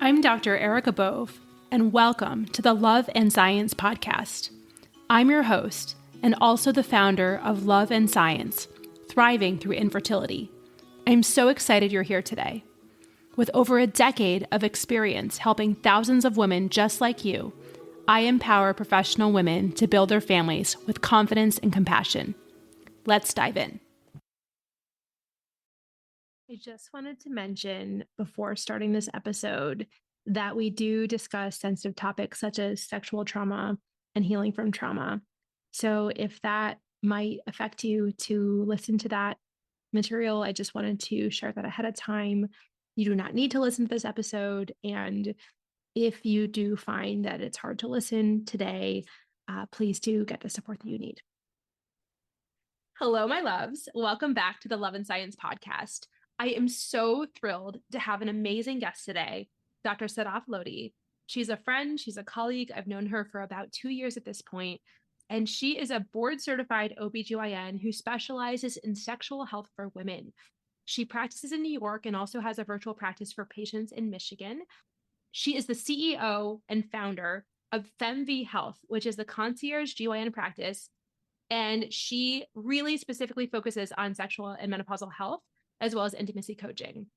I'm Dr. Erica Bove, and welcome to the Love and Science podcast. I'm your host, and also the founder of Love and Science, Thriving Through Infertility. I'm so excited you're here today. With over a decade of experience helping thousands of women just like you, I empower professional women to build their families with confidence and compassion. Let's dive in. I just wanted to mention before starting this episode that we do discuss sensitive topics such as sexual trauma and healing from trauma. So if that might affect you to listen to that material, I just wanted to share that ahead of time. You do not need to listen to this episode. And if you do find that it's hard to listen today, please do get the support that you need. Hello, my loves. Welcome back to the Love and Science podcast. I am so thrilled to have an amazing guest today, Dr. Sadaf Lodhi. She's a friend, she's a colleague. I've known her for about 2 years at this point, and she is a board-certified OBGYN who specializes in sexual health for women. She practices in New York and also has a virtual practice for patients in Michigan. She is the CEO and founder of FemV Health, which is the concierge GYN practice, and she really specifically focuses on sexual and menopausal health, as well as intimacy coaching.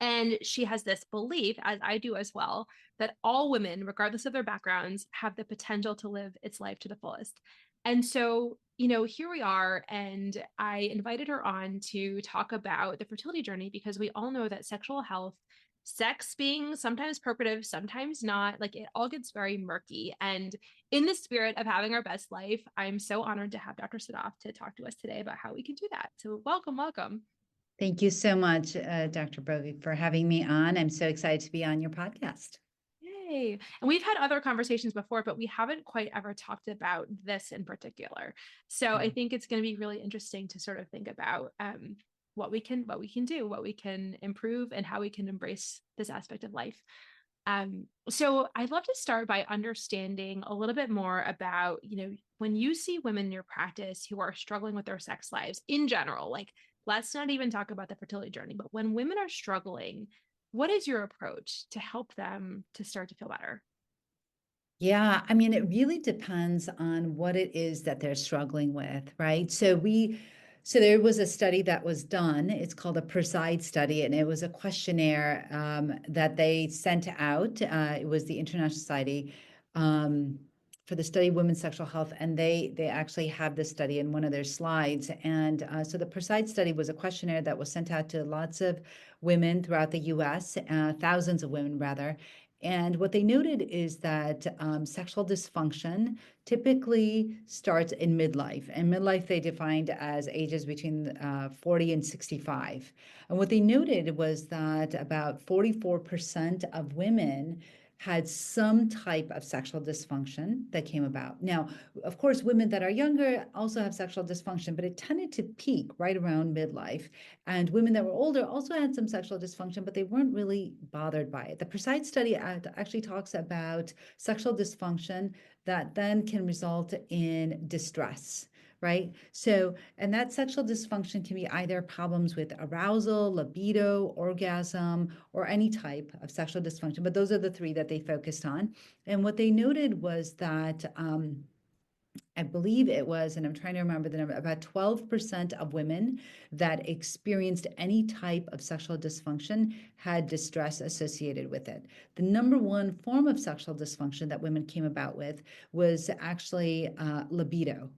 And she has this belief, as I do as well, that all women, regardless of their backgrounds, have the potential to live its life to the fullest. And so, here we are, and I invited her on to talk about the fertility journey because we all know that sexual health, sex being sometimes procreative, sometimes not, like it all gets very murky. And in the spirit of having our best life, I'm so honored to have Dr. Sadaf to talk to us today about how we can do that. So welcome. Thank you so much, Dr. Bove, for having me on. I'm so excited to be on your podcast. Yay. And we've had other conversations before, but we haven't quite ever talked about this in particular. So I think it's going to be really interesting to sort of think about what we can do, what we can improve, and how we can embrace this aspect of life. So I'd love to start by understanding a little bit more about, when you see women in your practice who are struggling with their sex lives in general, like let's not even talk about the fertility journey, but when women are struggling, what is your approach to help them to start to feel better? Yeah, I mean, it really depends on what it is that they're struggling with, right? So there was a study that was done. It's called a Preside study, and it was a questionnaire that they sent out. It was the International Society for the Study of Women's Sexual Health, and they actually have this study in one of their slides. And so the Preside study was a questionnaire that was sent out to lots of women throughout the U.S., thousands of women rather. And what they noted is that sexual dysfunction typically starts in midlife. And midlife they defined as ages between 40 and 65. And what they noted was that about 44% of women had some type of sexual dysfunction that came about. Now, of course, women that are younger also have sexual dysfunction, but it tended to peak right around midlife. And women that were older also had some sexual dysfunction, but they weren't really bothered by it. The Preside study actually talks about sexual dysfunction that then can result in distress, right? So, and that sexual dysfunction can be either problems with arousal, libido, orgasm, or any type of sexual dysfunction. But those are the three that they focused on. And what they noted was that I believe it was, and I'm trying to remember the number, about 12% of women that experienced any type of sexual dysfunction had distress associated with it. The number one form of sexual dysfunction that women came about with was actually libido.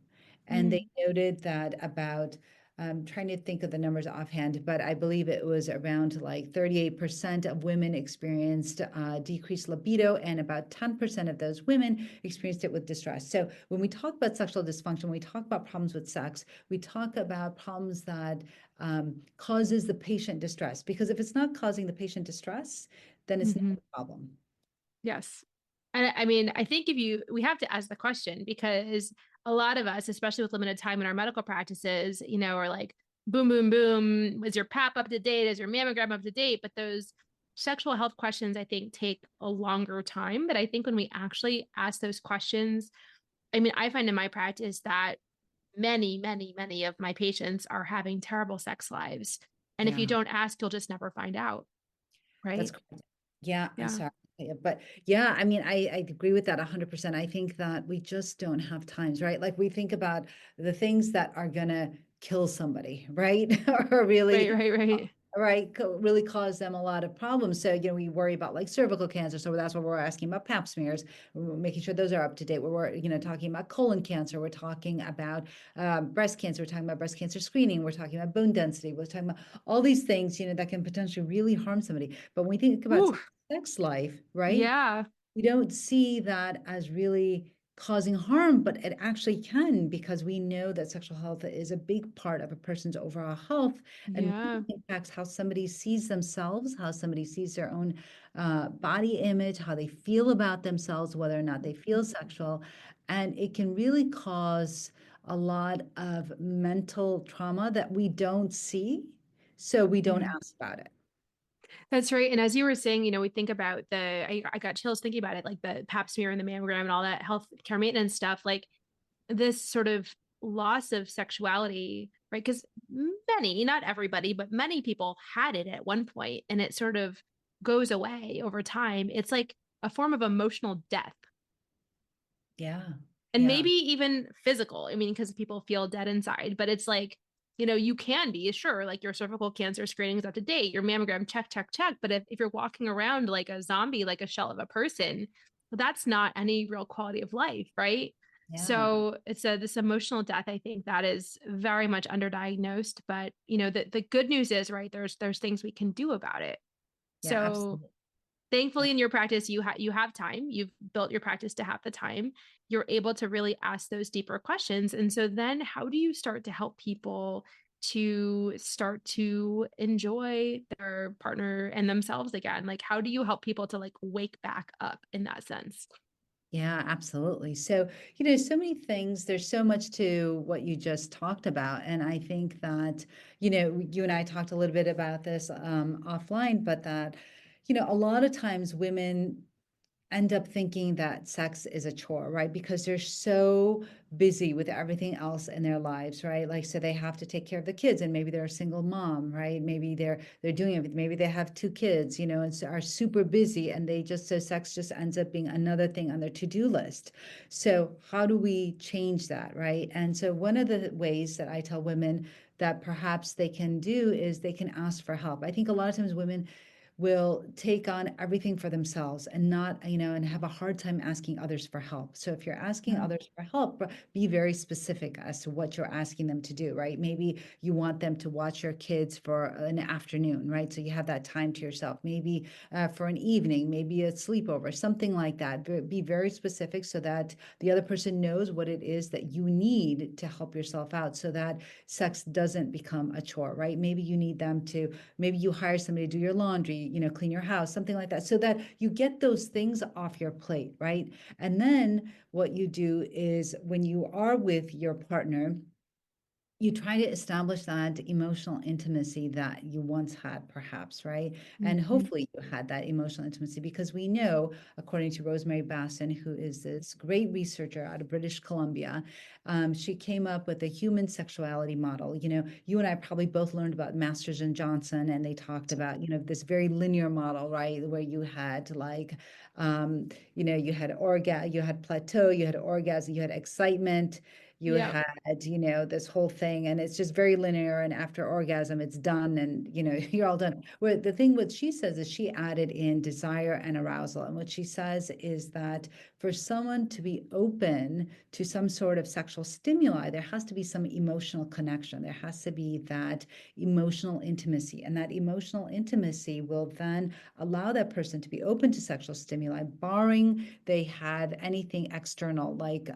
And they noted that about, I'm trying to think of the numbers offhand, but I believe it was around like 38% of women experienced decreased libido, and about 10% of those women experienced it with distress. So when we talk about sexual dysfunction, we talk about problems with sex, we talk about problems that causes the patient distress. Because if it's not causing the patient distress, then it's not a problem. Yes. And I mean, I think we have to ask the question because a lot of us, especially with limited time in our medical practices, are like, boom, boom, boom. Is your PAP up to date? Is your mammogram up to date? But those sexual health questions, I think, take a longer time. But I think when we actually ask those questions, I mean, I find in my practice that many, many, many of my patients are having terrible sex lives. And if you Yeah, don't ask, you'll just never find out. that's Right. correct. Yeah, I'm Yeah. sorry. Yeah, but yeah, I mean, I agree with that 100%. I think that we just don't have times, right? Like we think about the things that are gonna kill somebody, right? Or Right, really, right, right. right, really cause them a lot of problems. So, we worry about like cervical cancer. So that's what we're asking about pap smears, we're making sure those are up to date. We're, talking about colon cancer. We're talking about breast cancer. We're talking about breast cancer screening. We're talking about bone density. We're talking about all these things, that can potentially really harm somebody. But when we think about Ooh, sex life, right? yeah. We don't see that as really causing harm, but it actually can, because we know that sexual health is a big part of a person's overall health and really Yeah. impacts how somebody sees themselves, how somebody sees their own body image, how they feel about themselves, whether or not they feel sexual. And it can really cause a lot of mental trauma that we don't see, so we don't Yeah. ask about it. That's right. And as you were saying, we think about I got chills thinking about it, like the pap smear and the mammogram and all that health care maintenance stuff, like this sort of loss of sexuality, right? Because many, not everybody, but many people had it at one point and it sort of goes away over time. It's like a form of emotional death Yeah. and Yeah. maybe even physical. I mean, because people feel dead inside, but it's like, you can be sure, like your cervical cancer screening is up to date, your mammogram, check, check, check. But if you're walking around like a zombie, like a shell of a person, that's not any real quality of life, right? Yeah. So it's this emotional death, I think that is very much underdiagnosed. But the good news is, right, there's things we can do about it. Yeah, So absolutely. Yeah. thankfully in your practice you have time, you've built your practice to have the time, you're able to really ask those deeper questions. And so then how do you start to help people to start to enjoy their partner and themselves again? Like how do you help people to like wake back up in that sense? Yeah, absolutely. So, so many things, there's so much to what you just talked about. And I think that, you and I talked a little bit about this offline, but that, a lot of times women end up thinking that sex is a chore, right? Because they're so busy with everything else in their lives, right? Like, so they have to take care of the kids, and maybe they're a single mom, right? Maybe they're doing everything. Maybe they have two kids, and so are super busy, and so sex just ends up being another thing on their to-do list. So how do we change that, right? And so one of the ways that I tell women that perhaps they can do is they can ask for help. I think a lot of times women will take on everything for themselves and not, and have a hard time asking others for help. So if you're asking others for help, be very specific as to what you're asking them to do, right? Maybe you want them to watch your kids for an afternoon, right? So you have that time to yourself. Maybe for an evening, maybe a sleepover, something like that. Be very specific so that the other person knows what it is that you need to help yourself out, so that sex doesn't become a chore, right? Maybe you need them to, maybe you hire somebody to do your laundry, clean your house, something like that, so that you get those things off your plate, right? And then what you do is, when you are with your partner, you try to establish that emotional intimacy that you once had, perhaps, right? And Mhm. hopefully you had that emotional intimacy, because we know, according to Rosemary Basson, who is this great researcher out of British Columbia, she came up with a human sexuality model. You and I probably both learned about Masters and Johnson, and they talked about, this very linear model, right? Where you had like, you had you had plateau, you had orgasm, you had excitement, you Yep. had, this whole thing, and it's just very linear, and after orgasm it's done, and you're all done. Where the thing, what she says is, she added in desire and arousal, and what she says is that for someone to be open to some sort of sexual stimuli, there has to be some emotional connection, there has to be that emotional intimacy, and that emotional intimacy will then allow that person to be open to sexual stimuli, barring they have anything external, like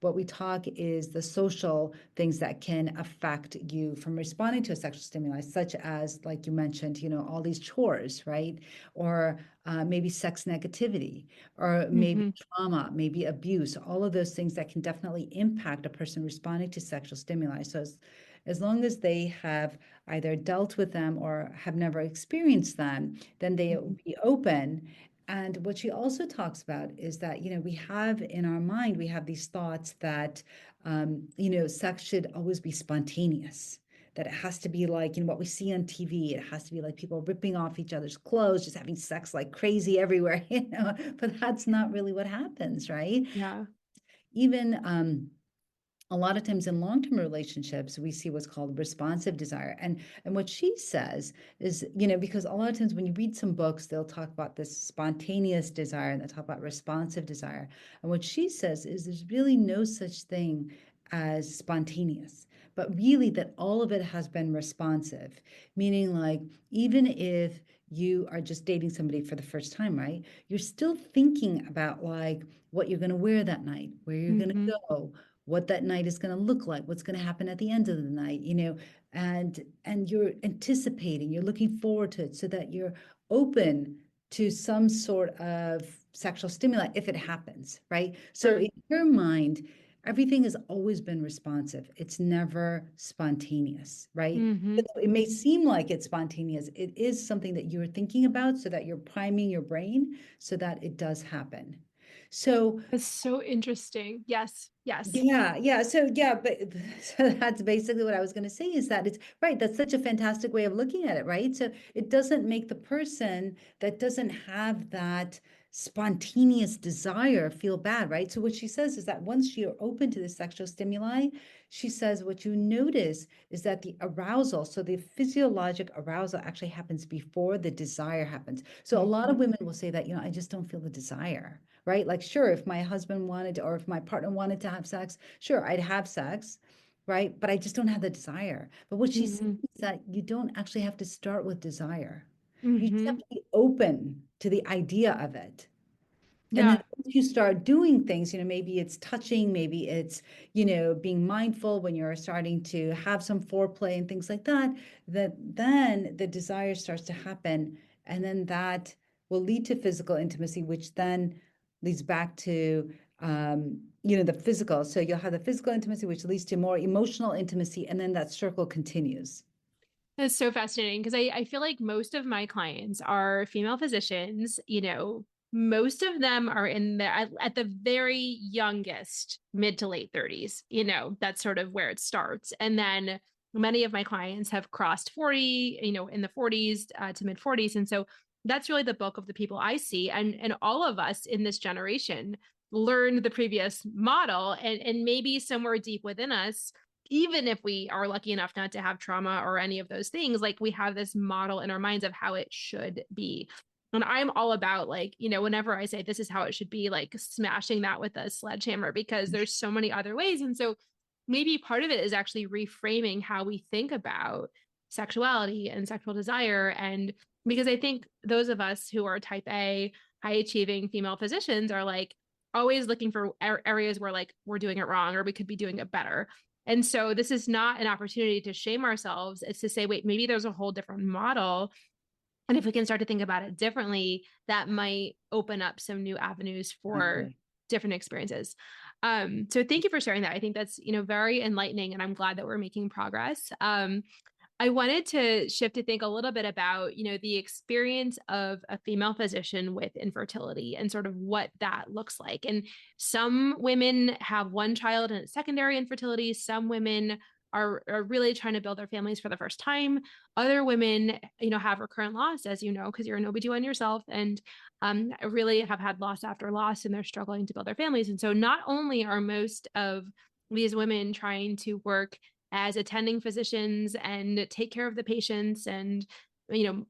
what we talk is the social things that can affect you from responding to a sexual stimuli, such as, like you mentioned, all these chores, right? Or maybe sex negativity, or maybe Hmm. trauma, maybe abuse, all of those things that can definitely impact a person responding to sexual stimuli. So as long as they have either dealt with them or have never experienced them, then they will be open. And what she also talks about is that, we have in our mind, we have these thoughts that, sex should always be spontaneous, that it has to be like, what we see on TV. It has to be like people ripping off each other's clothes, just having sex like crazy everywhere, but that's not really what happens, right? Yeah. Even a lot of times in long-term relationships, we see what's called responsive desire. And what she says is, because a lot of times when you read some books, they'll talk about this spontaneous desire and they'll talk about responsive desire. And what she says is there's really no such thing as spontaneous, but really that all of it has been responsive, meaning like even if you are just dating somebody for the first time, right? You're still thinking about like what you're going to wear that night, where you're going Mm-hmm. to go, what that night is going to look like, what's going to happen at the end of the night, and you're anticipating, you're looking forward to it so that you're open to some sort of sexual stimuli if it happens, right? So Sure. in your mind, everything has always been responsive. It's never spontaneous, right? Mm-hmm. It may seem like it's spontaneous. It is something that you're thinking about so that you're priming your brain so that it does happen. So That's so interesting. Yes. Yes. yeah. So yeah, but so that's basically what I was going to say is that it's right. That's such a fantastic way of looking at it, right? So it doesn't make the person that doesn't have that spontaneous desire feel bad, right? So what she says is that once you're open to the sexual stimuli, she says what you notice is that the arousal, so the physiologic arousal actually happens before the desire happens. So a lot of Mm-hmm. women will say that, I just don't feel the desire, right? Like, sure, if my husband wanted to, or if my partner wanted to have sex, sure, I'd have sex, right? But I just don't have the desire. But what she says Mm-hmm. is that you don't actually have to start with desire. You just Mm-hmm. have to be open to the idea of it. And then Yeah. once you start doing things, maybe it's touching, maybe it's, being mindful when you're starting to have some foreplay and things like that, that then the desire starts to happen. And then that will lead to physical intimacy, which then leads back to, the physical. So you'll have the physical intimacy, which leads to more emotional intimacy. And then that circle continues. That's so fascinating because I feel like most of my clients are female physicians, most of them are in the at the very youngest mid to late 30s, that's sort of where it starts. And then many of my clients have crossed 40, in the 40s to mid 40s. And so that's really the bulk of the people I see. And all of us in this generation learned the previous model and maybe somewhere deep within us, even if we are lucky enough not to have trauma or any of those things, like we have this model in our minds of how it should be. And I'm all about like, whenever I say this is how it should be, like smashing that with a sledgehammer because there's so many other ways. And so maybe part of it is actually reframing how we think about sexuality and sexual desire. And because I think those of us who are type A, high achieving female physicians are like always looking for areas where like we're doing it wrong or we could be doing it better. And so this is not an opportunity to shame ourselves. It's to say, wait, maybe there's a whole different model. And if we can start to think about it differently, that might open up some new avenues for Exactly. different experiences. So thank you for sharing that. I think that's, very enlightening and I'm glad that we're making progress. I wanted to shift to think a little bit about, the experience of a female physician with infertility and sort of what that looks like. And some women have one child and it's secondary infertility. Some women are really trying to build their families for the first time. Other women, have recurrent loss, as you know, because you're an OB/GYN yourself, and really have had loss after loss and they're struggling to build their families. And so not only are most of these women trying to work as attending physicians and take care of the patients, and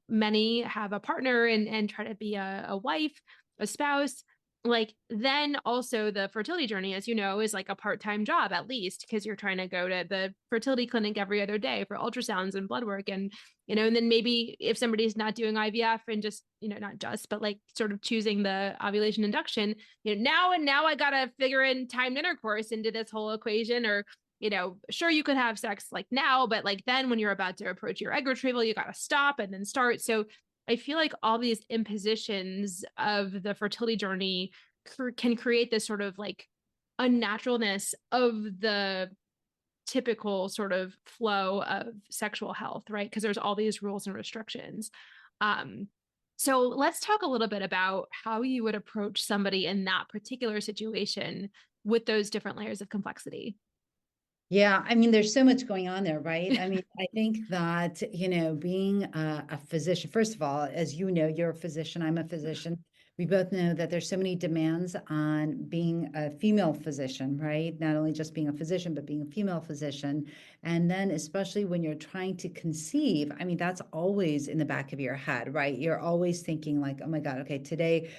many have a partner and try to be a wife, a spouse, like then also the fertility journey, as you know, is like a part-time job at least because you're trying to go to the fertility clinic every other day for ultrasounds and blood work. And and then maybe if somebody's not doing IVF and just not just but like sort of choosing the ovulation induction, now I gotta figure in timed intercourse into this whole equation. Or sure, you could have sex like now, but like then when you're about to approach your egg retrieval, you got to stop and then start. So I feel like all these impositions of the fertility journey can create this sort of like unnaturalness of the typical sort of flow of sexual health, right? Because there's all these rules and restrictions. Um, so let's talk a little bit about how you would approach somebody in that particular situation with those different layers of complexity. Yeah, I mean, there's so much going on there, right? I mean, I think that, being a physician, first of all, as you know, you're a physician, I'm a physician. We both know that there's so many demands on being a female physician, right? Not only just being a physician, but being a female physician. And then, especially when you're trying to conceive, I mean, that's always in the back of your head, right? You're always thinking, like, oh my God, okay, today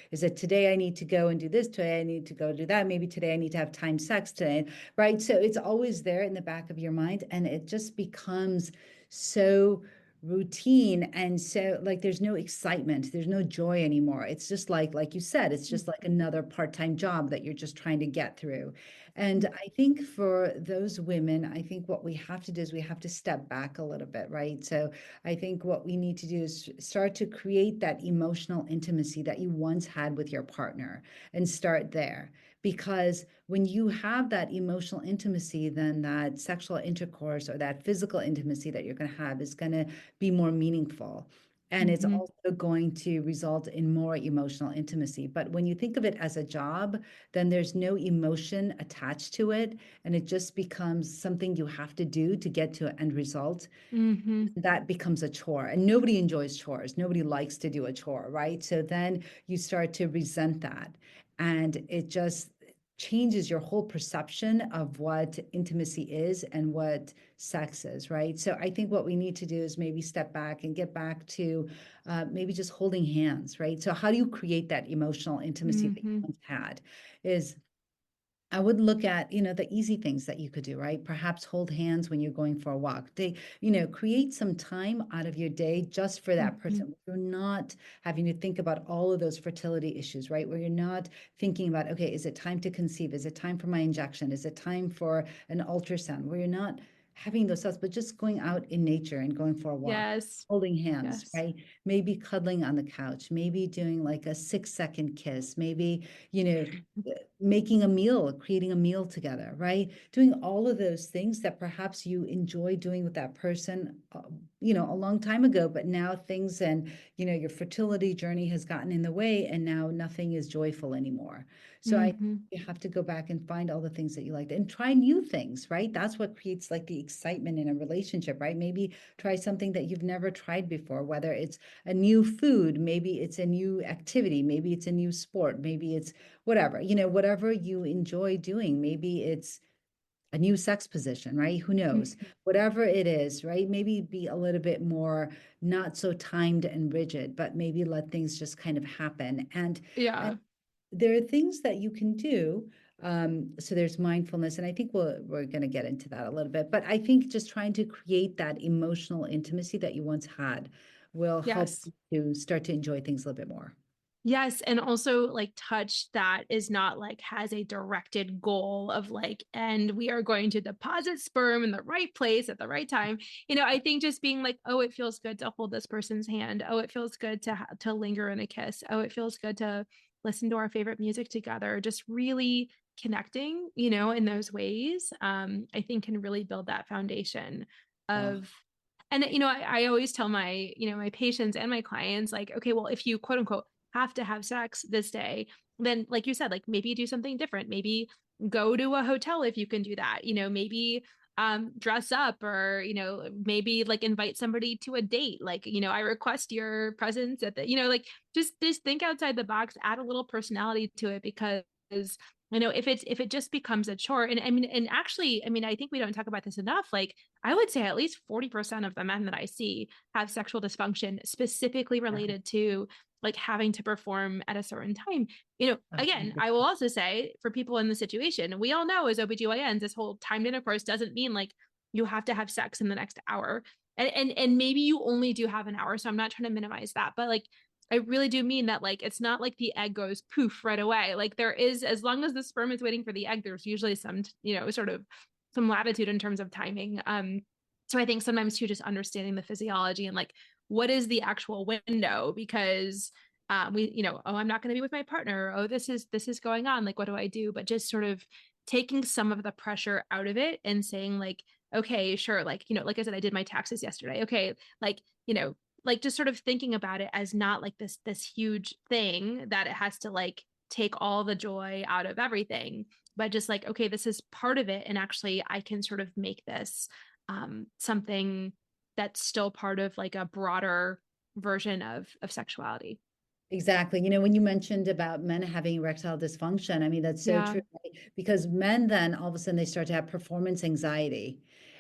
I need to go and do this? Today I need to go do that. Maybe today I need to have time sex today, right? So it's always there in the back of your mind, and it just becomes so routine. And so, like, there's no excitement, there's no joy anymore. It's just like you said, it's just like another part-time job that you're just trying to get through. And I think for those women, I think what we have to do is we have to step back a little bit, right? So I think what we need to do is start to create that emotional intimacy that you once had with your partner, and start there. Because when you have that emotional intimacy, then that sexual intercourse or that physical intimacy that you're going to have is going to be more meaningful. And it's Mhm. also going to result in more emotional intimacy. But when you think of it as a job, then there's no emotion attached to it. And it just becomes something you have to do to get to an end result. Mhm. That becomes a chore. And nobody enjoys chores. Nobody likes to do a chore, right? So then you start to resent that. And it just changes your whole perception of what intimacy is and what sex is, right? So I think what we need to do is maybe step back and get back to maybe just holding hands, right? So how do you create that emotional intimacy that you Mhm. once had? Is I would look at, the easy things that you could do, right? Perhaps hold hands when you're going for a walk. Create some time out of your day just for that Mhm. person. You're not having to think about all of those fertility issues, right? Where you're not thinking about, okay, is it time to conceive? Is it time for my injection? Is it time for an ultrasound? Where you're not having those thoughts, but just going out in nature and going for a walk, Yes. holding hands, Yes. right? Maybe cuddling on the couch, maybe doing like a 6-second kiss, maybe, you know, making a meal, creating a meal together, right? Doing all of those things that perhaps you enjoy doing with that person, a long time ago, but now things and, your fertility journey has gotten in the way, and now nothing is joyful anymore. So I Mhm. you have to go back and find all the things that you like and try new things, right? That's what creates like the excitement in a relationship, right? Maybe try something that you've never tried before, whether it's a new food, maybe it's a new activity, maybe it's a new sport, maybe it's whatever, whatever you enjoy doing. Maybe it's a new sex position, right? Who knows? Mhm. Whatever it is, right? Maybe be a little bit more not so timed and rigid, but maybe let things just kind of happen. And Yeah. there are things that you can do. So there's mindfulness, and I think we're going to get into that a little bit. But I think just trying to create that emotional intimacy that you once had will help Yes. you to start to enjoy things a little bit more. Yes, and also like touch that is not like has a directed goal of like, and we are going to deposit sperm in the right place at the right time. I think just being like, oh, it feels good to hold this person's hand. Oh, it feels good to linger in a kiss. Oh, it feels good to listen to our favorite music together. Just really connecting, in those ways, I think can really build that foundation Yeah. of. And I always tell my patients and my clients like, okay, well, if you quote unquote have to have sex this day, then like you said, like maybe do something different. Maybe go to a hotel if you can do that. Maybe dress up, or maybe like invite somebody to a date. Like, I request your presence at the, like just think outside the box, add a little personality to it, because if it just becomes a chore. And I mean, and actually, I mean, I think we don't talk about this enough. Like, I would say at least 40% of the men that I see have sexual dysfunction specifically related to like having to perform at a certain time. Again, I will also say for people in the situation, we all know as OBGYNs, this whole timed intercourse doesn't mean like you have to have sex in the next hour. And maybe you only do have an hour. So I'm not trying to minimize that, but like I really do mean that like it's not like the egg goes poof right away. Like there is, as long as the sperm is waiting for the egg, there's usually some, sort of some latitude in terms of timing. So I think sometimes too, just understanding the physiology and like what is the actual window, because oh, I'm not going to be with my partner. Oh, this is going on. Like, what do I do? But just sort of taking some of the pressure out of it and saying like, okay, sure. Like, like I said, I did my taxes yesterday. Okay. Like, like just sort of thinking about it as not like this huge thing that it has to like take all the joy out of everything, but just like, okay, this is part of it. And actually I can sort of make this something that's still part of like a broader version of sexuality. Exactly. You know, when you mentioned about men having erectile dysfunction, I mean, that's so Yeah. true, right? Because men then all of a sudden they start to have performance anxiety.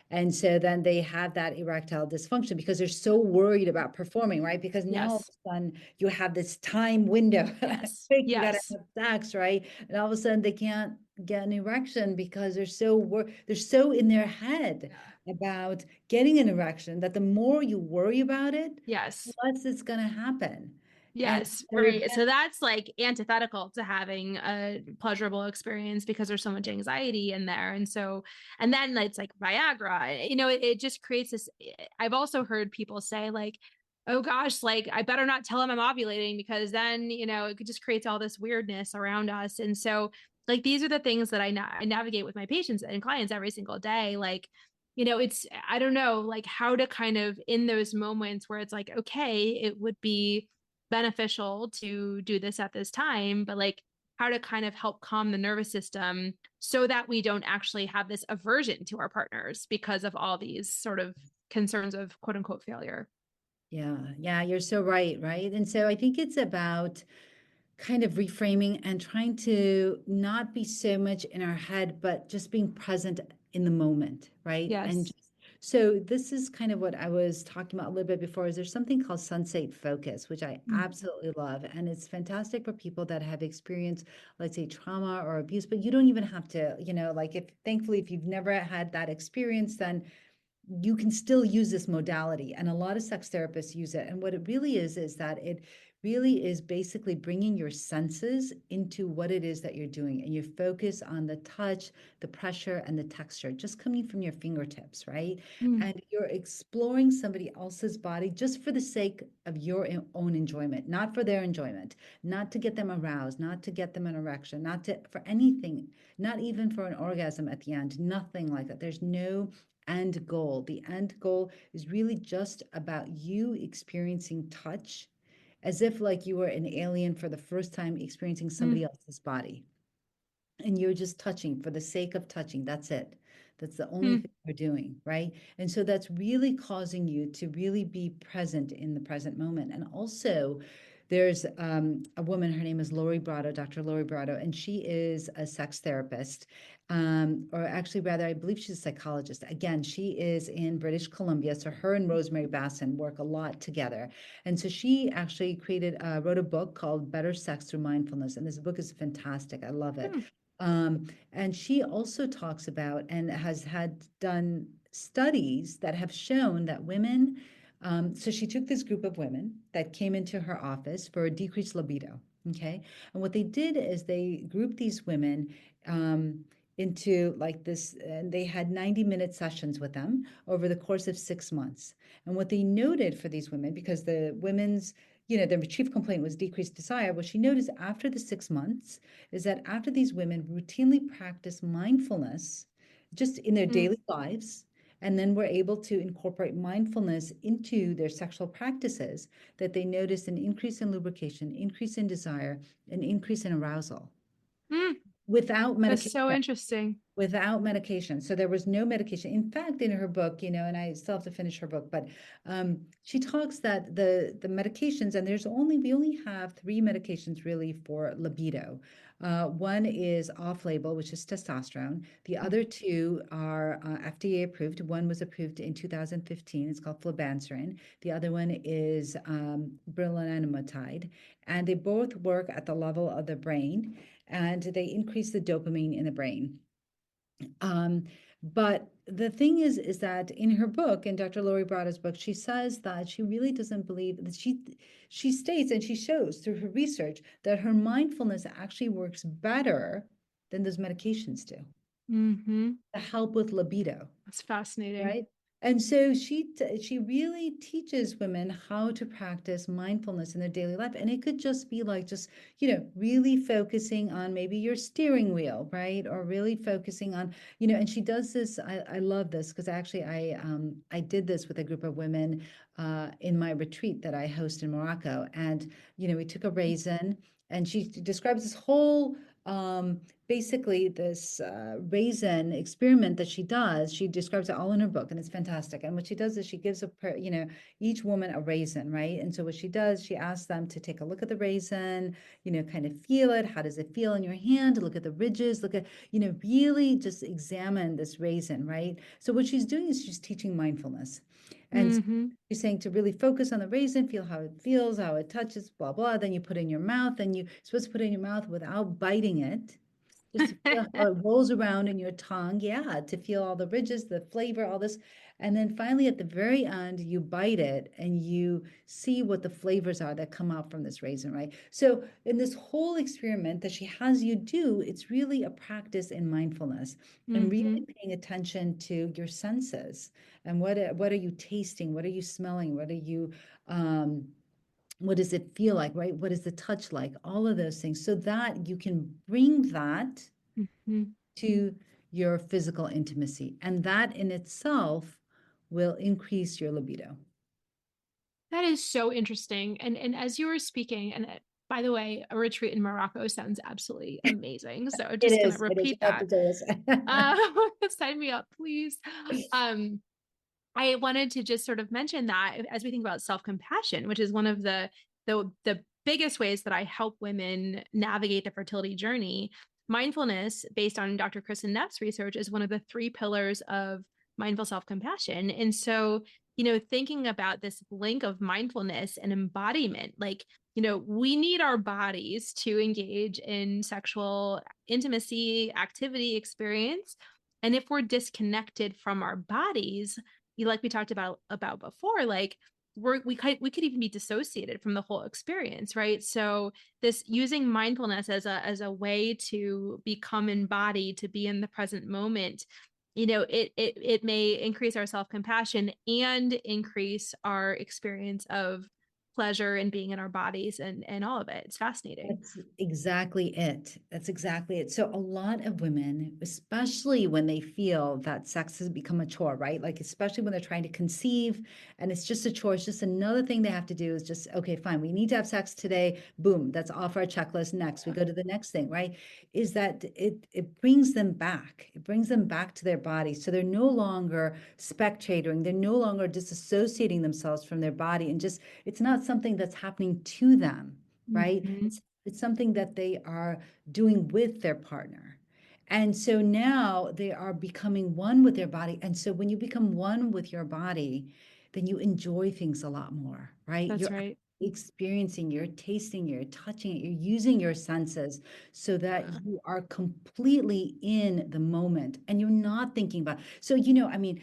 And so then they have that erectile dysfunction because they're so worried about performing, right? Because now all of Yes. a sudden you have this time window. Yes. Quick, you got to Yes. have sex, right? And all of a sudden they can't get an erection because they're so in their head Yeah. about getting an erection that the more you worry about it, the Yes. less it's going to happen. And Yes, so right. So that's like antithetical to having a pleasurable experience because there's so much anxiety in there. And so, and then it's like Viagra, it just creates this. I've also heard people say, like, oh gosh, like I better not tell him I'm ovulating because then, it just creates all this weirdness around us. And so, like, these are the things that I navigate with my patients and clients every single day. Like, I don't know, like how to kind of in those moments where it's like, okay, it would be beneficial to do this at this time, but like how to kind of help calm the nervous system so that we don't actually have this aversion to our partners because of all these sort of concerns of quote unquote failure. yeah, yeah, you're so right, right? And so I think it's about kind of reframing and trying to not be so much in our head, but just being present in the moment, right? And Yes. so this is kind of what I was talking about a little bit before, is there's something called sensate focus, which I Mm. absolutely love. And it's fantastic for people that have experienced, let's say, trauma or abuse, but you don't even have to, like if thankfully, if you've never had that experience, then you can still use this modality, and a lot of sex therapists use it. And what it really is that it really is basically bringing your senses into what it is that you're doing, and you focus on the touch, the pressure, and the texture just coming from your fingertips, right? Mm. And you're exploring somebody else's body just for the sake of your own enjoyment, not for their enjoyment, not to get them aroused, not to get them an erection, not to for anything, not even for an orgasm at the end, nothing like that. There's no end goal. The end goal is really just about you experiencing touch as if like you were an alien for the first time experiencing somebody Mm. else's body. And you're just touching for the sake of touching. That's it. That's the only Mm. thing you're doing, right? And so that's really causing you to really be present in the present moment. And also, there's a woman, her name is Lori Brotto, Dr. Lori Brotto, and she is a sex therapist, or actually, rather, I believe she's a psychologist. Again, she is in British Columbia. So her and Rosemary Basson work a lot together. And so she actually wrote a book called Better Sex Through Mindfulness. And this book is fantastic. I love it. Mm. And she also talks about and has had done studies that have shown that women, so she took this group of women that came into her office for a decreased libido. Okay. And what they did is they grouped these women into like this, and they had 90-minute sessions with them over the course of 6 months. And what they noted for these women, because the women's, their chief complaint was decreased desire, what she noticed after the 6 months is that after these women routinely practice mindfulness just in their Mm. daily lives, and then were able to incorporate mindfulness into their sexual practices, that they noticed an increase in lubrication, increase in desire, an increase in arousal Mm. without That's medication. so interesting. Without medication. So there was no medication. In fact, in her book, and I still have to finish her book, but she talks that the medications, and we only have three medications really for libido. One is off-label, which is testosterone. The Mm. other two are FDA approved. One was approved in 2015. It's called flibanserin. The other one is brelanimotide, and they both work at the level of the brain, and they increase the dopamine in the brain. But the thing is that in her book, in Dr. Lori Brada's book, she says that she really doesn't believe that she states and she shows through her research that her mindfulness actually works better than those medications do Mm-hmm. to help with libido. That's fascinating. Right. And so she really teaches women how to practice mindfulness in their daily life. And it could just be like just, really focusing on maybe your steering wheel, right? Or really focusing on, and she does this. I love this because actually I did this with a group of women in my retreat that I host in Morocco. And, we took a raisin, and she describes this whole basically this raisin experiment that she does. She describes it all in her book, and it's fantastic. And what she does is she gives each woman a raisin, right? And so what she does, she asks them to take a look at the raisin, kind of feel it. How does it feel in your hand? Look at the ridges, look at, really just examine this raisin, right? So what she's doing is she's teaching mindfulness. And Mm-hmm. she's saying to really focus on the raisin, feel how it feels, how it touches, blah, blah. Then you put it in your mouth, and you're supposed to put it in your mouth without biting it, just to feel how it rolls around in your tongue. Yeah, to feel all the ridges, the flavor, all this. And then finally, at the very end, you bite it and you see what the flavors are that come out from this raisin, right? So, in this whole experiment that she has you do, it's really a practice in mindfulness and really Mm-hmm. paying attention to your senses and what are you tasting? What are you smelling? What does it feel like, right? What is the touch like? All of those things, so that you can bring that Mm-hmm. to your physical intimacy. And that in itself will increase your libido. That is so interesting. And as you were speaking, and by the way, a retreat in Morocco sounds absolutely amazing. So It just gonna is. It is. repeat You have to that. do this. Uh, sign me up, please. Um, I wanted to just sort of mention that as we think about self-compassion, which is one of the biggest ways that I help women navigate the fertility journey, mindfulness, based on Dr. Kristen Neff's research, is one of the three pillars of mindful self-compassion. And so, thinking about this link of mindfulness and embodiment, like, we need our bodies to engage in sexual intimacy, activity, experience. And if we're disconnected from our bodies, like we talked about before, like we could even be dissociated from the whole experience, right? So this using mindfulness as a way to become embodied, to be in the present moment, it may increase our self-compassion and increase our experience of pleasure and being in our bodies and all of it. It's fascinating. That's exactly it. That's exactly it. So a lot of women, especially when they feel that sex has become a chore, right? Like especially when they're trying to conceive and it's just a chore, it's just another thing they have to do is just, okay, fine, we need to have sex today. Boom, that's off our checklist. Next, we go to the next thing, right? Is that it brings them back. It brings them back to their body. So they're no longer spectating, they're no longer disassociating themselves from their body and just it's not something that's happening to them, right? Mm-hmm. It's something that they are doing with their partner. And so now they are becoming one with their body. And so when you become one with your body, then you enjoy things a lot more, right? That's You're right. experiencing, you're tasting, you're touching it, you're using your senses so that Yeah. you are completely in the moment and you're not thinking about. So, I mean,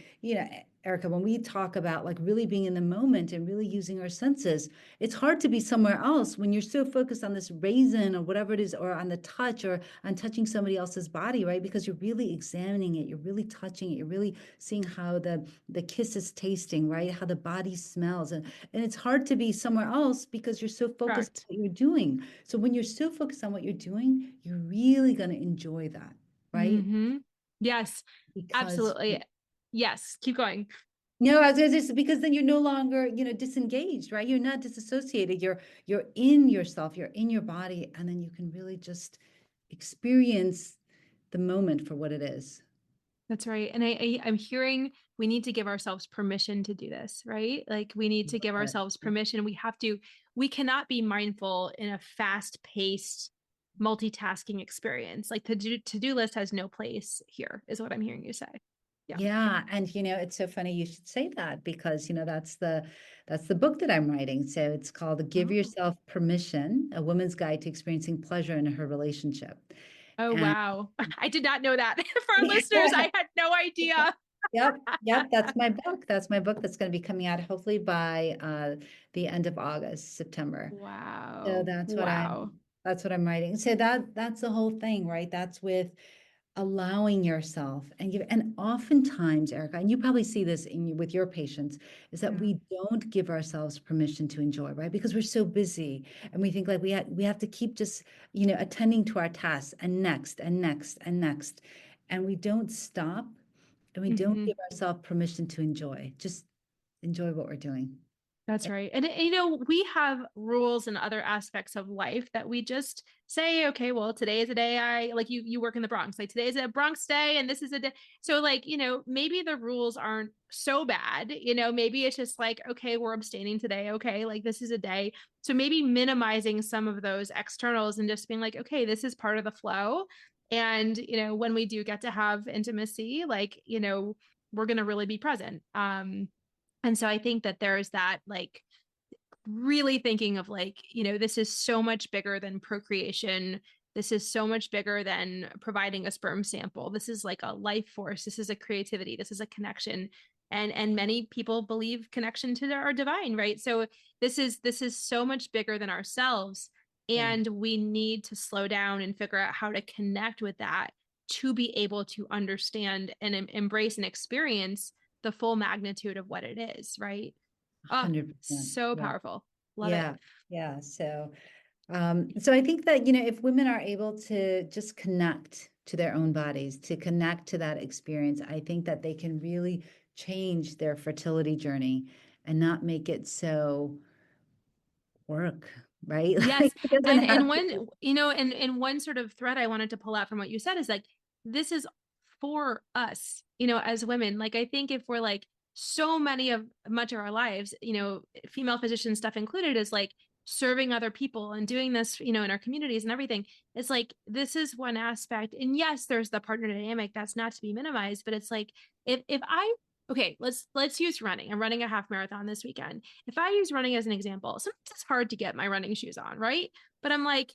Erica, when we talk about like really being in the moment and really using our senses, it's hard to be somewhere else when you're so focused on this raisin or whatever it is, or on the touch or on touching somebody else's body, right? Because you're really examining it, you're really touching it, you're really seeing how the kiss is tasting, right? How the body smells. And it's hard to be somewhere else because you're so focused Correct. on what you're doing. So when you're so focused on what you're doing, you're really going to enjoy that, right? Mm-hmm. Yes, Because absolutely. Yes, keep going. no, I was just because then you're no longer, disengaged, right? You're not disassociated. You're in yourself, you're in your body, and then you can really just experience the moment for what it is. That's right. And I'm hearing we need to give ourselves permission to do this, right? Like we need to give But ourselves permission. We cannot be mindful in a fast-paced multitasking experience. Like the to-do list has no place here, is what I'm hearing you say. Yeah. yeah, and it's so funny you should say that because that's the book that I'm writing. So it's called Give Oh. Yourself Permission: A Woman's Guide to Experiencing Pleasure in Her Relationship. Oh, And wow. I did not know that. For our listeners, I had no idea. Yep, yep, that's my book. That's my book that's going to be coming out hopefully by the end of August, September. So Wow. that's what I'm Wow. that's what I'm writing. So that's the whole thing, right? That's with allowing yourself and oftentimes, Erica, and you probably see this with your patients, is that Yeah. we don't give ourselves permission to enjoy, right? Because we're so busy and we think like we have to keep just, attending to our tasks and next and next and next. And we don't stop and we don't Mm-hmm. give ourselves permission to enjoy. Just enjoy what we're doing. That's right. And, you know, we have rules and other aspects of life that we just say, okay, well, today is a day you work in the Bronx, like today is a Bronx day and this is a day. So like, you know, maybe the rules aren't so bad, you know, maybe it's just like, okay, we're abstaining today. Okay. Like this is a day. So maybe minimizing some of those externals and just being like, okay, this is part of the flow. And, you know, when we do get to have intimacy, like, you know, we're going to really be present. And so I think that there's that, like, really thinking of like, you know, this is so much bigger than procreation. This is so much bigger than providing a sperm sample. This is like a life force. This is a creativity. This is a connection. And many people believe connection to our divine, right? So this is so much bigger than ourselves. Yeah, And we need to slow down and figure out how to connect with that to be able to understand and embrace and experience the full magnitude of what it is, right? Oh, 100%. so Yeah. powerful. Love it. Yeah. Yeah. So I think that, you know, if women are able to just connect to their own bodies, to connect to that experience, I think that they can really change their fertility journey and not make it so work, right? Like Yes. it doesn't And have to one, be. you know, and one sort of thread I wanted to pull out from what you said is like, this is for us, you know, as women. Like, I think if we're like so many of much of our lives, you know, female physician stuff included is like serving other people and doing this, you know, in our communities and everything. It's like, this is one aspect. And yes, there's the partner dynamic that's not to be minimized, but it's like, if I, okay, let's use running. I'm running a half marathon this weekend. If I use running as an example, sometimes it's hard to get my running shoes on, right? But I'm like,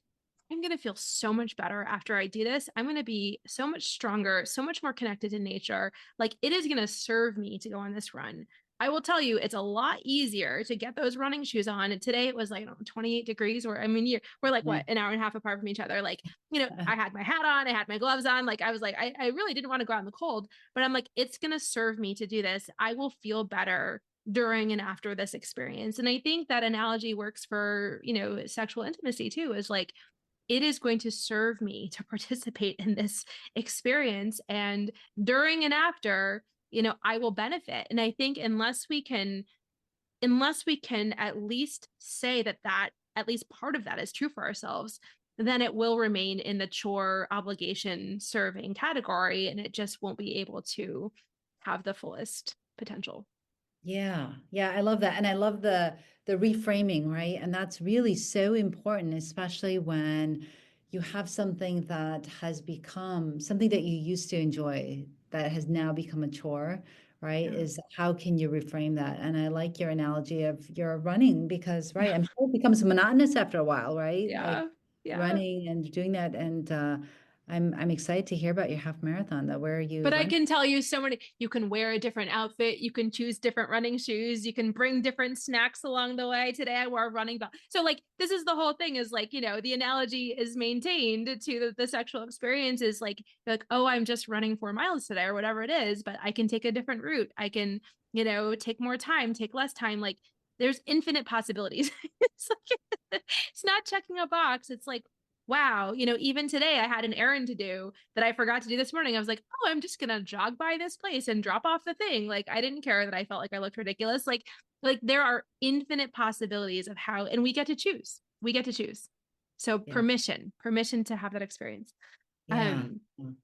I'm going to feel so much better after I do this. I'm going to be so much stronger, so much more connected to nature. Like it is going to serve me to go on this run. I will tell you, it's a lot easier to get those running shoes on. And today it was like, I don't know, 28 degrees, or I mean, we're like, what, an hour and a half apart from each other. Like, you know, I had my hat on, I had my gloves on. Like, I was like, I really didn't want to go out in the cold, but I'm like, it's going to serve me to do this. I will feel better during and after this experience. And I think that analogy works for, you know, sexual intimacy too, is like, it is going to serve me to participate in this experience. And during and after, you know, I will benefit. And I think unless we can at least say that at least part of that is true for ourselves, then it will remain in the chore obligation serving category and it just won't be able to have the fullest potential. Yeah, yeah, I love that. And I love the reframing, right? And that's really so important, especially when you have something that has become something that you used to enjoy that has now become a chore, right? Yeah. Is how can you reframe that? And I like your analogy of your running because, right, I'm sure it becomes monotonous after a while, right? Like Yeah. Yeah. running and doing that. And I'm excited to hear about your half marathon though. Where are you But I running? can tell you so many, you can wear a different outfit, you can choose different running shoes, you can bring different snacks along the way. Today I wore a running belt. So like this is the whole thing is like, you know, the analogy is maintained to the sexual experience is like, oh, I'm just running 4 miles today or whatever it is, but I can take a different route. I can, you know, take more time, take less time. Like there's infinite possibilities. It's like it's not checking a box. It's like, wow, you know, even today I had an errand to do that I forgot to do this morning. I was like, oh, I'm just gonna jog by this place and drop off the thing. Like I didn't care that I felt like I looked ridiculous. Like there are infinite possibilities of how, and we get to choose. We get to choose. So Yeah, permission to have that experience. yeah. Um,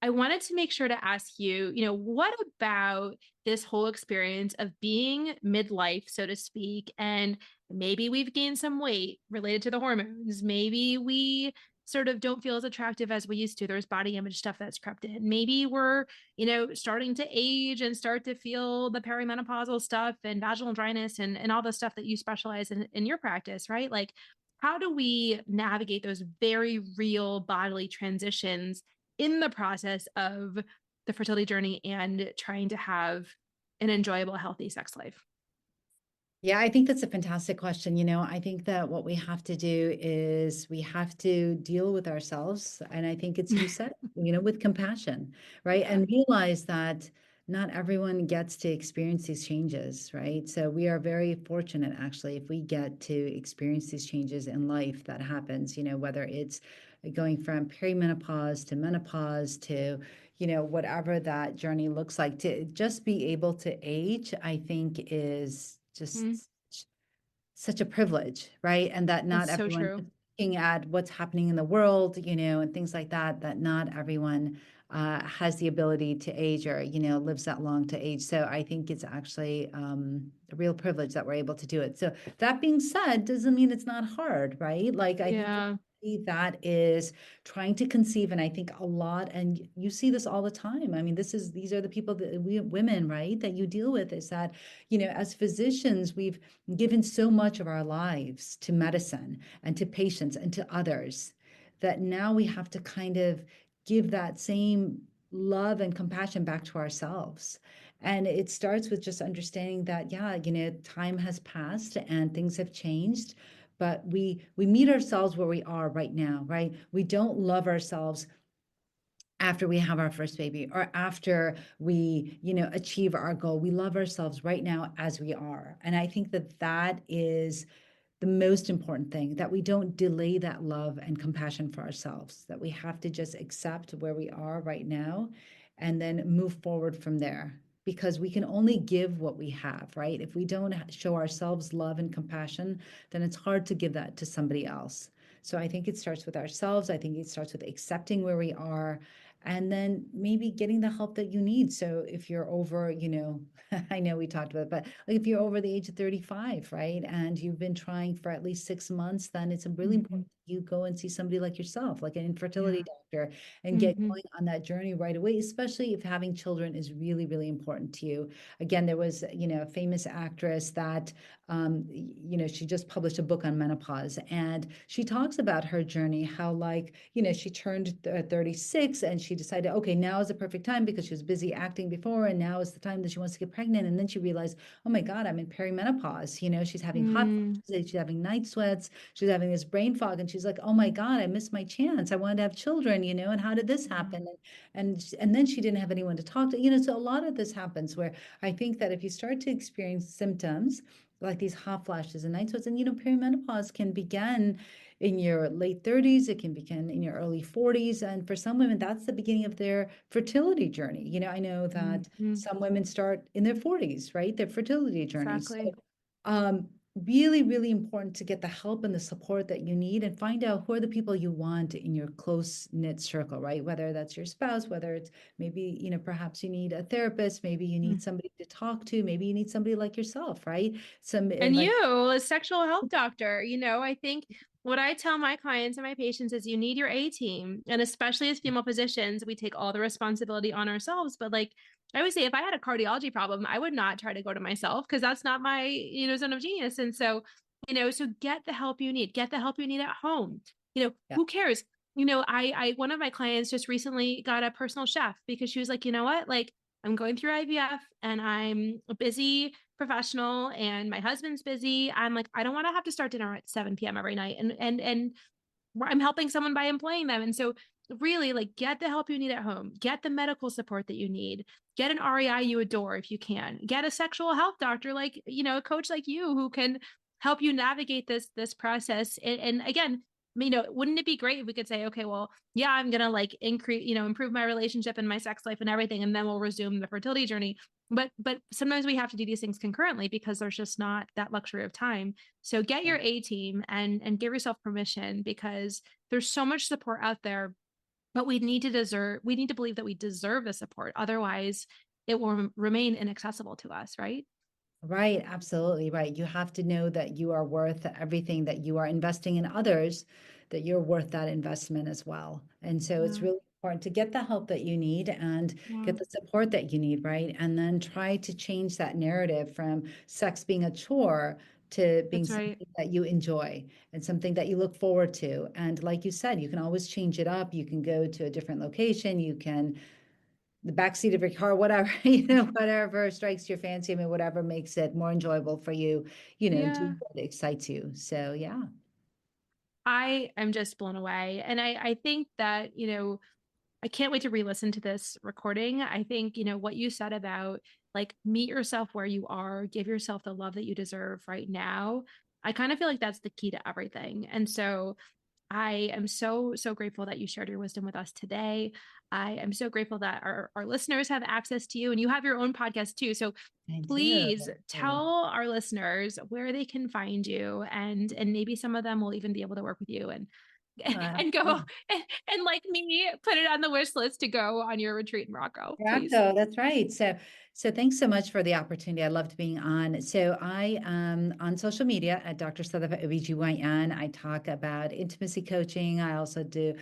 I wanted to make sure to ask you, you know, what about this whole experience of being midlife, so to speak, and maybe we've gained some weight related to the hormones. Maybe we sort of don't feel as attractive as we used to. There's body image stuff that's crept in. Maybe we're, you know, starting to age and start to feel the perimenopausal stuff and vaginal dryness and all the stuff that you specialize in your practice, right? Like, how do we navigate those very real bodily transitions in the process of the fertility journey and trying to have an enjoyable, healthy sex life? Yeah, I think that's a fantastic question. You know, I think that what we have to do is we have to deal with ourselves. And I think it's, you said, you know, with compassion, right? Yeah. And realize that not everyone gets to experience these changes, right? So we are very fortunate, actually, if we get to experience these changes in life that happens, you know, whether it's going from perimenopause to menopause to, you know, whatever that journey looks like, to just be able to age, I think is Mm. just such a privilege, right? And that not That's so everyone true. is looking at what's happening in the world, and things like that, that not everyone has the ability to age or, lives that long to age. So I think it's actually a real privilege that we're able to do it. So that being said, doesn't mean it's not hard, right? Like I think for Yeah. somebody that is trying to conceive, and I think a lot, and you see this all the time. I mean, these are the people that we women, right, that you deal with, is that, as physicians, we've given so much of our lives to medicine and to patients and to others that now we have to kind of give that same love and compassion back to ourselves. And it starts with just understanding that, yeah, time has passed and things have changed, but we meet ourselves where we are right now, right? We don't love ourselves after we have our first baby or after we achieve our goal. We love ourselves right now as we are, and I think that that is the most important thing, that we don't delay that love and compassion for ourselves, that we have to just accept where we are right now and then move forward from there, because we can only give what we have, right? If we don't show ourselves love and compassion, then it's hard to give that to somebody else. So I think it starts with ourselves. I think it starts with accepting where we are and then maybe getting the help that you need. So if you're over, I know we talked about it, but like if you're over the age of 35, right, and you've been trying for at least 6 months, then it's really Hmm. important that you go and see somebody like yourself, like an infertility Yeah. doctor, and get Hmm. going on that journey right away, especially if having children is really, really important to you. Again, there was, a famous actress that, she just published a book on menopause, and she talks about her journey, how like, she turned 36 and she decided, okay, now is the perfect time because she was busy acting before, and now is the time that she wants to get pregnant. And then she realized, oh my God, I'm in perimenopause. She's having hot Mm. flashes, she's having night sweats, she's having this brain fog, and she's like, oh my God, I missed my chance. I wanted to have children, and how did this happen? And then she didn't have anyone to talk to. So a lot of this happens where I think that if you start to experience symptoms like these hot flashes and night sweats, and perimenopause can begin in your late 30s, it can begin in your early 40s, and for some women that's the beginning of their fertility journey. I know that Hmm. some women start in their 40s, right, their fertility journeys. Exactly. So really, really important to get the help and the support that you need, and find out who are the people you want in your close knit circle, right? Whether that's your spouse, whether it's maybe, perhaps you need a therapist, maybe you need somebody to talk to, maybe you need somebody like yourself, right? Some And like, you, a sexual health doctor, I think what I tell my clients and my patients is you need your A team. And especially as female physicians, we take all the responsibility on ourselves. But like I always say, if I had a cardiology problem, I would not try to go to myself because that's not my, zone of genius. And so, so get the help you need, get the help you need at home. yeah, Who cares? One of my clients just recently got a personal chef because she was like, you know what? Like, I'm going through IVF and I'm a busy professional and my husband's busy. I'm like, I don't want to have to start dinner at 7 p.m. every night. And I'm helping someone by employing them. And so really like get the help you need at home, get the medical support that you need, get an REI you adore if you can, get a sexual health doctor, like, a coach like you who can help you navigate this process. And again, wouldn't it be great if we could say, okay, well, yeah, I'm going to like increase, improve my relationship and my sex life and everything. And then we'll resume the fertility journey. But sometimes we have to do these things concurrently because there's just not that luxury of time. So get yeah. your A team and give yourself permission because there's so much support out there, but we need to believe that we deserve the support. Otherwise, it will remain inaccessible to us, right? Right, absolutely right. You have to know that you are worth everything, that you are investing in others, that you're worth that investment as well. And so it's Yeah. really important to get the help that you need and Yeah. get the support that you need, right? And then try to change that narrative from sex being a chore to being That's right. something that you enjoy and something that you look forward to. And like you said, you can always change it up. You can go to a different location. You can the backseat of your car, whatever, whatever strikes your fancy. I mean, whatever makes it more enjoyable for you, do Yeah. what excites you. So yeah. I am just blown away. And I think that, I can't wait to re-listen to this recording. I think, what you said about like meet yourself where you are, give yourself the love that you deserve right now. I kind of feel like that's the key to everything. And so I am so, so grateful that you shared your wisdom with us today. I am so grateful that our listeners have access to you, and you have your own podcast too. So I do. please tell our listeners where they can find you, and maybe some of them will even be able to work with you and and go and like me, put it on the wish list to go on your retreat in Morocco, please. Morocco, that's right. So thanks so much for the opportunity. I loved being on. So I am on social media at Dr. Sadaf OBGYN. I talk about intimacy coaching. I also do,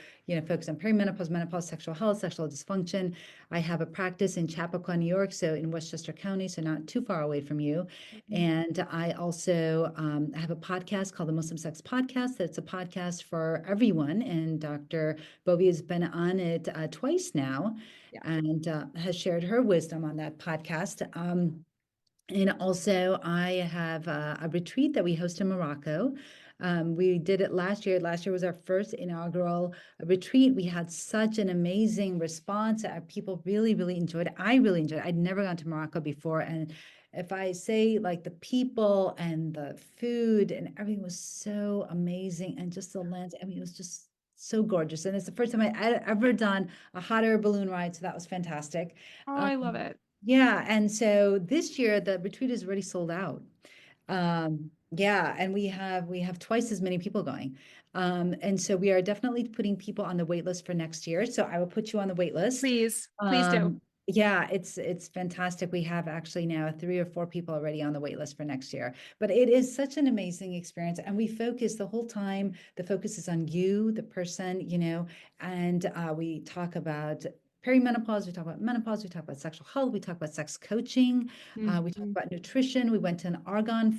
focus on perimenopause, menopause, sexual health, sexual dysfunction. I have a practice in Chappaqua, New York, so in Westchester County, so not too far away from you. And I also have a podcast called the Muslim Sex Podcast. That's a podcast for everyone. And Dr. Bovie has been on it twice now. Yeah. And has shared her wisdom on that podcast. And also, I have a retreat that we host in Morocco. We did it last year. Last year was our first inaugural retreat. We had such an amazing response. People really, really enjoyed it. I really enjoyed it. I'd never gone to Morocco before. And if I say like the people and the food and everything was so amazing, and just the landscape, it was just so gorgeous. And it's the first time I'd ever done a hot air balloon ride. So that was fantastic. Oh, I love it. Yeah. And so this year the retreat is already sold out. Yeah. And we have twice as many people going. And so we are definitely putting people on the wait list for next year. So I will put you on the wait list. Please do. Yeah, it's fantastic. We have actually now 3 or 4 people already on the wait list for next year. But it is such an amazing experience. And we focus the whole time. The focus is on you, the person, and we talk about perimenopause, we talk about menopause, we talk about sexual health, we talk about sex coaching, we talk about nutrition. We went to an argan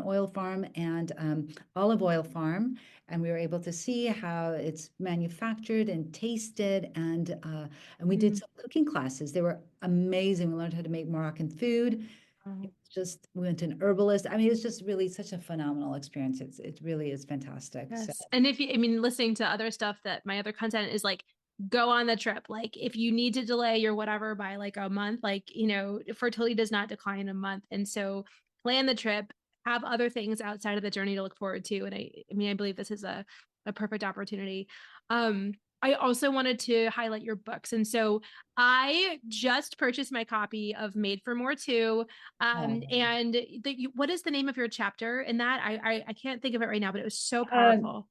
oil farm, and olive oil farm, and we were able to see how it's manufactured and tasted, and we did some cooking classes. They were amazing. We learned how to make Moroccan food. We went to an herbalist. I mean, it's just really such a phenomenal experience. It really is fantastic. Yes. So. And listening to other stuff, that my other content is like, go on the trip. Like if you need to delay your whatever by like a month, fertility does not decline a month. And so plan the trip, have other things outside of the journey to look forward to. And I believe this is a perfect opportunity. I also wanted to highlight your books. And so I just purchased my copy of Made for More 2. And what is the name of your chapter in that? I can't think of it right now, but it was so powerful.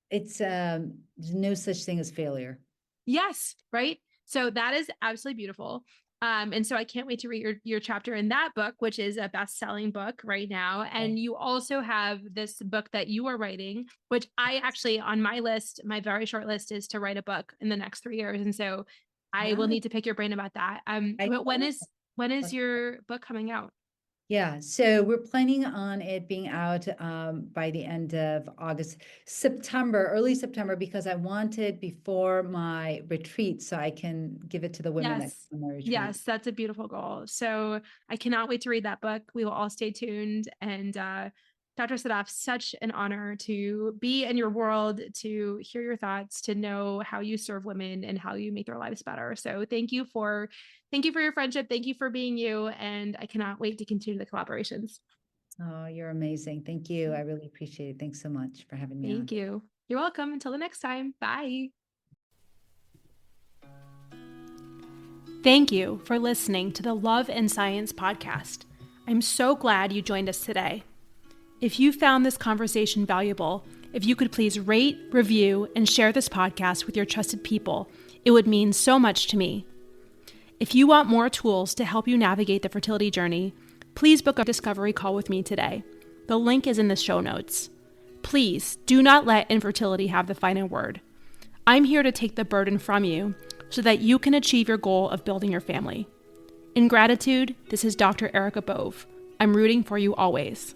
It's no such thing as failure. Yes. Right. So that is absolutely beautiful. And so I can't wait to read your chapter in that book, which is a best-selling book right now. And you also have this book that you are writing, which I actually, on my list, my very short list, is to write a book in the next 3 years. And so I will need to pick your brain about that. But when is your book coming out? Yeah, so we're planning on it being out by the end of August, early September, because I want it before my retreat so I can give it to the women that come on my retreat. Yes, that's a beautiful goal. So I cannot wait to read that book. We will all stay tuned. And Dr. Sadaf, such an honor to be in your world, to hear your thoughts, to know how you serve women and how you make their lives better. So thank you for your friendship. Thank you for being you. And I cannot wait to continue the collaborations. Oh, you're amazing. Thank you. I really appreciate it. Thanks so much for having me on. Thank you. You're welcome. Until the next time. Bye. Thank you for listening to the Love and Science podcast. I'm so glad you joined us today. If you found this conversation valuable, if you could please rate, review, and share this podcast with your trusted people, it would mean so much to me. If you want more tools to help you navigate the fertility journey, please book a discovery call with me today. The link is in the show notes. Please do not let infertility have the final word. I'm here to take the burden from you so that you can achieve your goal of building your family. In gratitude, this is Dr. Erica Bove. I'm rooting for you always.